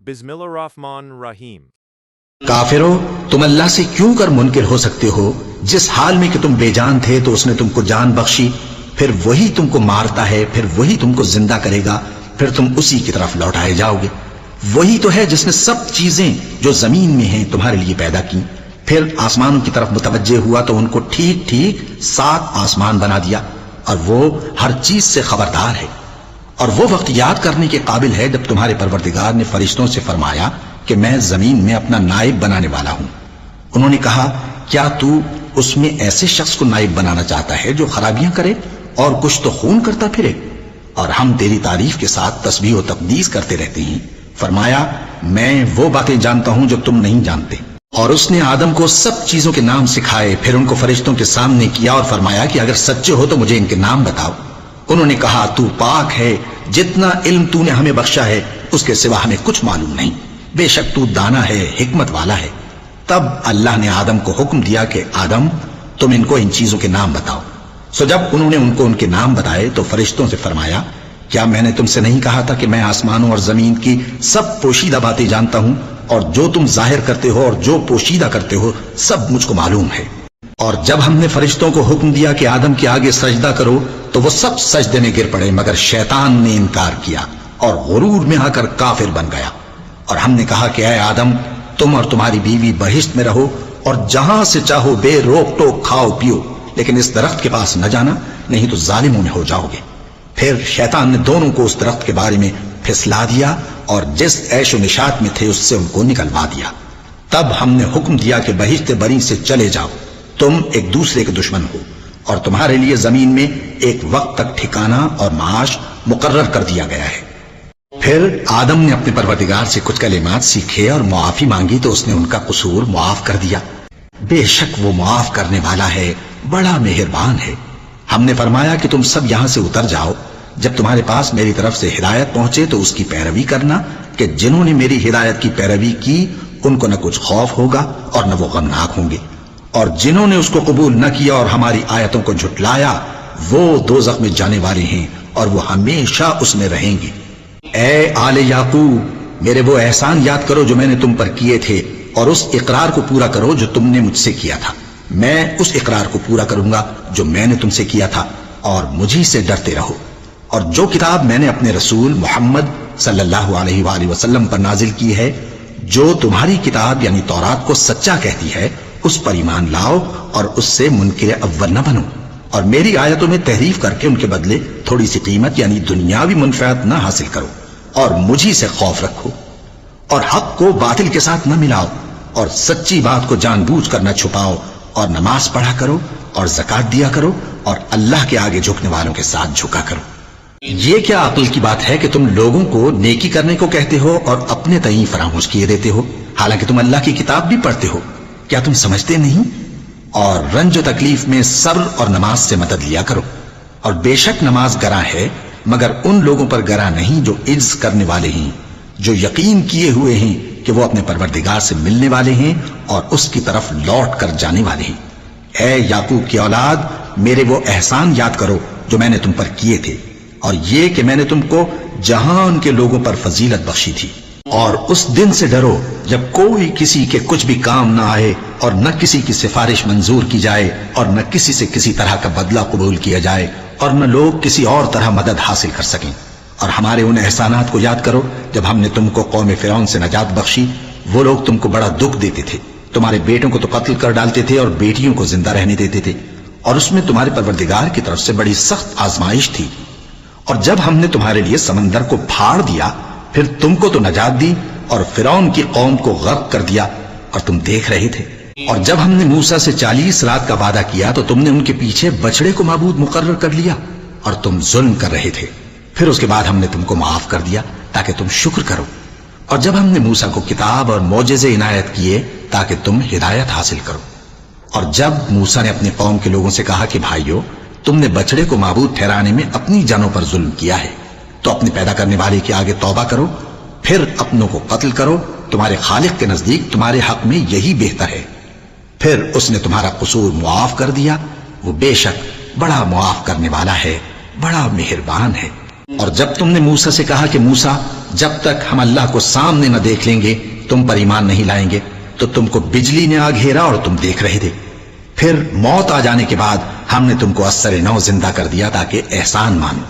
بسم اللہ الرحمن الرحیم۔ کافرو، تم اللہ سے کیوں کر منکر ہو سکتے ہو؟ جس حال میں کہ تم بے جان تھے تو اس نے تم کو جان بخشی، پھر وہی تم کو مارتا ہے، پھر وہی تم کو زندہ کرے گا، پھر تم اسی کی طرف لوٹائے جاؤ گے۔ وہی تو ہے جس نے سب چیزیں جو زمین میں ہیں تمہارے لیے پیدا کی، پھر آسمانوں کی طرف متوجہ ہوا تو ان کو ٹھیک ٹھیک 7 آسمان بنا دیا، اور وہ ہر چیز سے خبردار ہے۔ اور وہ وقت یاد کرنے کے قابل ہے جب تمہارے پروردگار نے فرشتوں سے فرمایا کہ میں زمین میں اپنا نائب بنانے والا ہوں۔ انہوں نے کہا، کیا تو اس میں ایسے شخص کو نائب بنانا چاہتا ہے جو خرابیاں کرے اور کچھ تو خون کرتا پھرے؟ اور ہم تیری تعریف کے ساتھ تسبیح و تقدیس کرتے رہتے ہیں۔ فرمایا، میں وہ باتیں جانتا ہوں جو تم نہیں جانتے۔ اور اس نے آدم کو سب چیزوں کے نام سکھائے، پھر ان کو فرشتوں کے سامنے کیا اور فرمایا کہ اگر سچے ہو تو مجھے ان کے نام بتاؤ۔ انہوں نے کہا، تو پاک ہے، جتنا علم تو نے ہمیں بخشا ہے اس کے سوا ہمیں کچھ معلوم نہیں، بے شک تو دانا ہے، حکمت والا ہے۔ تب اللہ نے آدم کو حکم دیا کہ آدم، تم ان کو ان چیزوں کے نام بتاؤ۔ سو جب انہوں نے ان کو ان کے نام بتائے تو فرشتوں سے فرمایا، کیا میں نے تم سے نہیں کہا تھا کہ میں آسمانوں اور زمین کی سب پوشیدہ باتیں جانتا ہوں، اور جو تم ظاہر کرتے ہو اور جو پوشیدہ کرتے ہو سب مجھ کو معلوم ہے۔ اور جب ہم نے فرشتوں کو حکم دیا کہ آدم کے آگے سجدہ کرو تو وہ سب سجدے میں گر پڑے، مگر شیطان نے انکار کیا اور غرور میں آ کر کافر بن گیا۔ اور ہم نے کہا کہ اے آدم، تم اور تمہاری بیوی بہشت میں رہو اور جہاں سے چاہو بے روک ٹوک کھاؤ پیو، لیکن اس درخت کے پاس نہ جانا، نہیں تو ظالموں میں ہو جاؤ گے۔ پھر شیطان نے دونوں کو اس درخت کے بارے میں پھسلا دیا اور جس عیش و نشاط میں تھے اس سے ان کو نکلوا دیا۔ تب ہم نے حکم دیا کہ بہشت بری سے چلے جاؤ، تم ایک دوسرے کے دشمن ہو، اور تمہارے لیے زمین میں ایک وقت تک ٹھکانہ اور معاش مقرر کر دیا گیا ہے۔ پھر آدم نے اپنے پروردگار سے کچھ کلمات سیکھے اور معافی مانگی تو اس نے ان کا قصور معاف کر دیا۔ بے شک وہ معاف کرنے والا ہے، بڑا مہربان ہے۔ ہم نے فرمایا کہ تم سب یہاں سے اتر جاؤ، جب تمہارے پاس میری طرف سے ہدایت پہنچے تو اس کی پیروی کرنا، کہ جنہوں نے میری ہدایت کی پیروی کی ان کو نہ کچھ خوف ہوگا اور نہ وہ غمناک ہوں گے، اور جنہوں نے اس کو قبول نہ کیا اور ہماری آیتوں کو جھٹلایا وہ دوزخ میں جانے والے ہیں اور وہ ہمیشہ اس میں رہیں گے۔ اے آل یعقوب، میرے وہ احسان یاد کرو جو میں نے تم پر کیے تھے، اور اس اقرار کو پورا کرو جو تم نے مجھ سے کیا تھا۔ میں اس اقرار کو پورا کروں گا جو میں نے تم سے کیا تھا، اور مجھی سے ڈرتے رہو۔ اور جو کتاب میں نے اپنے رسول محمد صلی اللہ علیہ وآلہ وسلم پر نازل کی ہے، جو تمہاری کتاب یعنی تورات کو سچا کہتی ہے، اس پر ایمان لاؤ اور اس سے منکر اول نہ بنو، اور میری آیتوں میں تحریف کر کے ان کے بدلے تھوڑی سی قیمت یعنی دنیاوی منفعت نہ حاصل کرو، اور مجھی سے خوف رکھو، اور حق کو باطل کے ساتھ نہ ملاؤ، اور سچی بات کو جان بوجھ کر نہ چھپاؤ، اور نماز پڑھا کرو اور زکوٰۃ دیا کرو، اور اللہ کے آگے جھکنے والوں کے ساتھ جھکا کرو۔ یہ کیا عقل کی بات ہے کہ تم لوگوں کو نیکی کرنے کو کہتے ہو اور اپنے تئیں فراموش کیے دیتے ہو، حالانکہ تم اللہ کی کتاب بھی پڑھتے ہو؟ کیا تم سمجھتے نہیں؟ اور رنج و تکلیف میں صبر اور نماز سے مدد لیا کرو، اور بے شک نماز گراں ہے، مگر ان لوگوں پر گراں نہیں جو عجز کرنے والے ہیں، جو یقین کیے ہوئے ہیں کہ وہ اپنے پروردگار سے ملنے والے ہیں اور اس کی طرف لوٹ کر جانے والے ہیں۔ اے یعقوب کی اولاد، میرے وہ احسان یاد کرو جو میں نے تم پر کیے تھے، اور یہ کہ میں نے تم کو جہان کے لوگوں پر فضیلت بخشی تھی۔ اور اس دن سے ڈرو جب کوئی کسی کے کچھ بھی کام نہ آئے، اور نہ کسی کی سفارش منظور کی جائے، اور نہ کسی سے کسی طرح کا بدلہ قبول کیا جائے، اور نہ لوگ کسی اور طرح مدد حاصل کر سکیں۔ اور ہمارے ان احسانات کو یاد کرو جب ہم نے تم کو قوم فرعون سے نجات بخشی۔ وہ لوگ تم کو بڑا دکھ دیتے تھے، تمہارے بیٹوں کو تو قتل کر ڈالتے تھے اور بیٹیوں کو زندہ رہنے دیتے تھے، اور اس میں تمہارے پروردگار کی طرف سے بڑی سخت آزمائش تھی۔ اور جب ہم نے تمہارے لیے سمندر کو پھاڑ دیا، پھر تم کو تو نجات دی اور فرعون کی قوم کو غرق کر دیا، اور تم دیکھ رہے تھے۔ اور جب ہم نے موسیٰ سے 40 رات کا وعدہ کیا تو تم نے ان کے پیچھے بچڑے کو معبود مقرر کر لیا، اور تم ظلم کر رہے تھے۔ پھر اس کے بعد ہم نے تم کو معاف کر دیا تاکہ تم شکر کرو۔ اور جب ہم نے موسیٰ کو کتاب اور معجزے عنایت کیے تاکہ تم ہدایت حاصل کرو۔ اور جب موسیٰ نے اپنی قوم کے لوگوں سے کہا کہ بھائیو، تم نے بچڑے کو معبود ٹھہرانے میں اپنی جانوں پر ظلم کیا ہے، تو اپنے پیدا کرنے والے کے آگے توبہ کرو، پھر اپنوں کو قتل کرو، تمہارے خالق کے نزدیک تمہارے حق میں یہی بہتر ہے۔ پھر اس نے تمہارا قصور معاف کر دیا، وہ بے شک بڑا معاف کرنے والا ہے، بڑا مہربان ہے۔ اور جب تم نے موسیٰ سے کہا کہ موسیٰ جب تک ہم اللہ کو سامنے نہ دیکھ لیں گے تم پر ایمان نہیں لائیں گے، تو تم کو بجلی نے آ گھیرا اور تم دیکھ رہے تھے، پھر موت آ جانے کے بعد ہم نے تم کو اثر نو زندہ کر دیا تاکہ احسان مانو۔